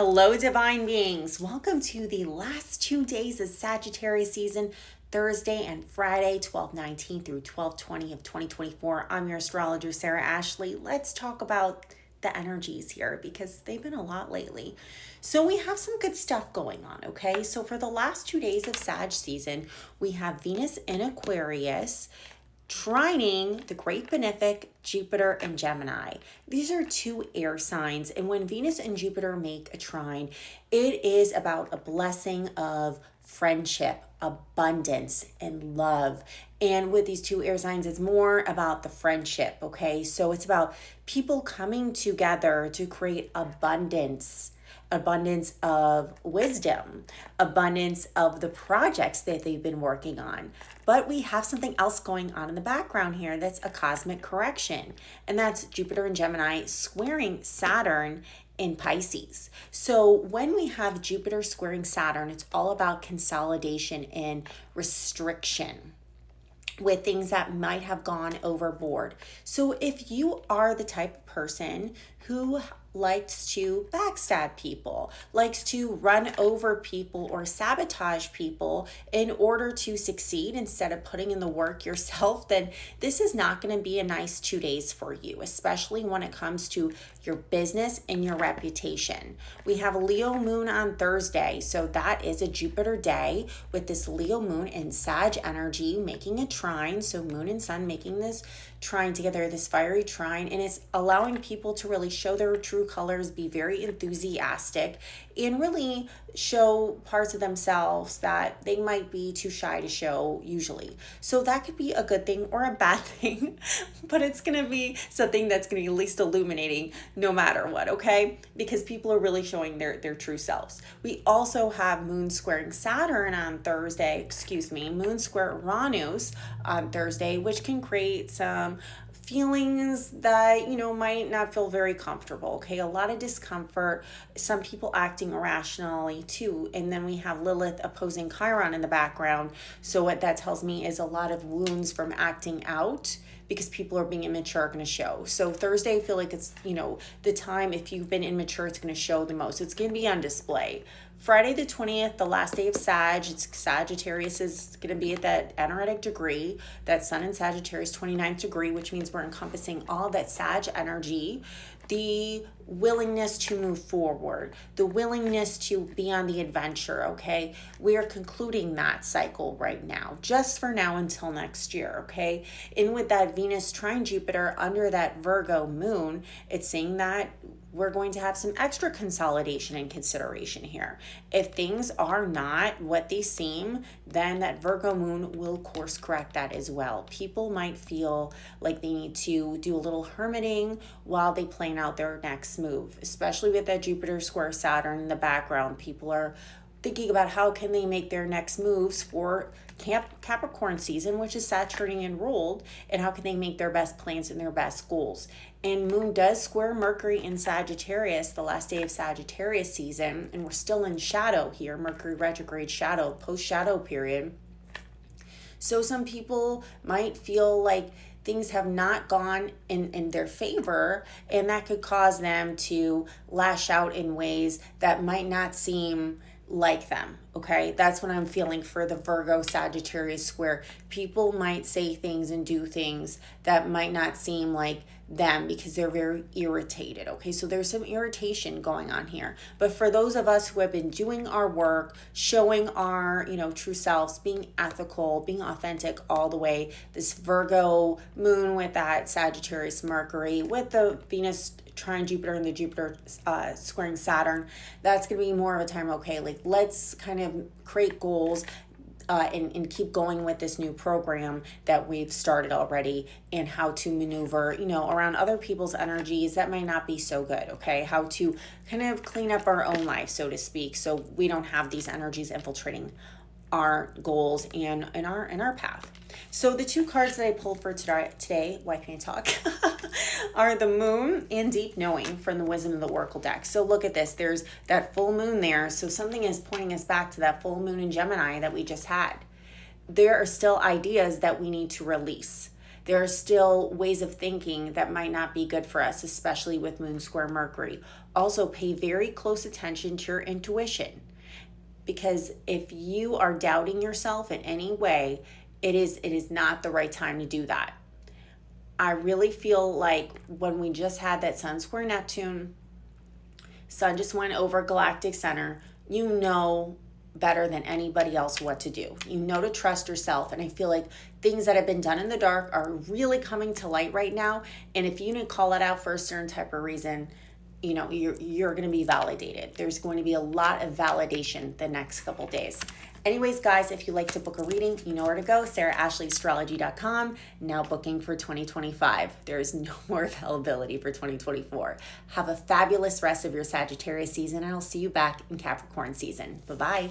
Hello, divine beings. Welcome to the last 2 days of Sagittarius season, Thursday and Friday, 12/19 through 12/20 of 2024. I'm your astrologer, Sarah Ashley. Let's talk about the energies here because they've been a lot lately. So we have some good stuff going on, okay? So for the last 2 days of Sag season, we have Venus in Aquarius, trining the Great Benefic, Jupiter, and Gemini. These are two air signs, and when Venus and Jupiter make a trine, it is about a blessing of friendship, abundance, and love. And with these two air signs, it's more about the friendship, okay? So it's about people coming together to create abundance of wisdom, abundance of the projects that they've been working on. But we have something else going on in the background here that's a cosmic correction, and that's Jupiter and Gemini squaring Saturn in Pisces. So when we have Jupiter squaring Saturn, it's all about consolidation and restriction with things that might have gone overboard. So if you are the type of person who likes to backstab people, likes to run over people or sabotage people in order to succeed instead of putting in the work yourself, then this is not going to be a nice 2 days for you, especially when it comes to your business and your reputation. We have Leo moon on Thursday, so that is a Jupiter day with this Leo moon and Sag energy making a trine. So moon and sun making this trine together, this fiery trine, and it's allowing people to really show their true colors, be very enthusiastic, and really show parts of themselves that they might be too shy to show usually. So that could be a good thing or a bad thing, but it's going to be something that's going to be at least illuminating no matter what, okay? Because people are really showing their true selves. We also have moon squaring Saturn on Thursday, moon square Uranus on Thursday, which can create some feelings that, might not feel very comfortable, okay? A lot of discomfort, some people acting irrationally too. And then we have Lilith opposing Chiron in the background. So what that tells me is a lot of wounds from acting out because people are being immature are going to show. So Thursday, I feel like it's, the time, if you've been immature, it's going to show the most. It's going to be on display. Friday the 20th, the last day of Sag, Sagittarius is going to be at that energetic degree, that Sun in Sagittarius 29th degree, which means we're encompassing all that Sag energy, the willingness to move forward, the willingness to be on the adventure, okay? We are concluding that cycle right now, just for now until next year, okay? And with that Venus trine Jupiter under that Virgo moon, it's saying that we're going to have some extra consolidation and consideration here. If things are not what they seem, then that Virgo moon will course correct that as well. People might feel like they need to do a little hermiting while they plan out their next move, especially with that Jupiter square Saturn in the background. People are thinking about how can they make their next moves for Capricorn season, which is Saturnian ruled, and how can they make their best plans and their best goals. And moon does square Mercury in Sagittarius, the last day of Sagittarius season, and we're still in shadow here, Mercury retrograde shadow, post-shadow period. So some people might feel like things have not gone in their favor, and that could cause them to lash out in ways that might not seem like them, okay? That's what I'm feeling for the Virgo Sagittarius square. People might say things and do things that might not seem like them because they're very irritated, okay? So there's some irritation going on here. But for those of us who have been doing our work, showing our, true selves, being ethical, being authentic all the way, this Virgo moon with that Sagittarius Mercury, with the Venus trine Jupiter and the Jupiter squaring Saturn, that's going to be more of a time, okay, like let's kind of create goals and keep going with this new program that we've started already, and how to maneuver, around other people's energies that might not be so good, okay? How to kind of clean up our own life, so to speak, so we don't have these energies infiltrating our goals and in our path. So the two cards that I pulled for today, why can't I talk, are the moon and deep knowing from the Wisdom of the Oracle deck. So look at this, there's that full moon there. So something is pointing us back to that full moon in Gemini that we just had. There are still ideas that we need to release. There are still ways of thinking that might not be good for us, especially with Moon square Mercury. Also, pay very close attention to your intuition, because if you are doubting yourself in any way, it is not the right time to do that. I really feel like when we just had that Sun square Neptune, Sun just went over galactic center, you know better than anybody else what to do. You know to trust yourself. And I feel like things that have been done in the dark are really coming to light right now. And if you didn't call it out for a certain type of reason, you know, you're going to be validated. There's going to be a lot of validation the next couple days. Anyways, guys, if you'd like to book a reading, you know where to go, sarahashleyAstrology.com. Now booking for 2025. There is no more availability for 2024. Have a fabulous rest of your Sagittarius season, and I'll see you back in Capricorn season. Bye-bye.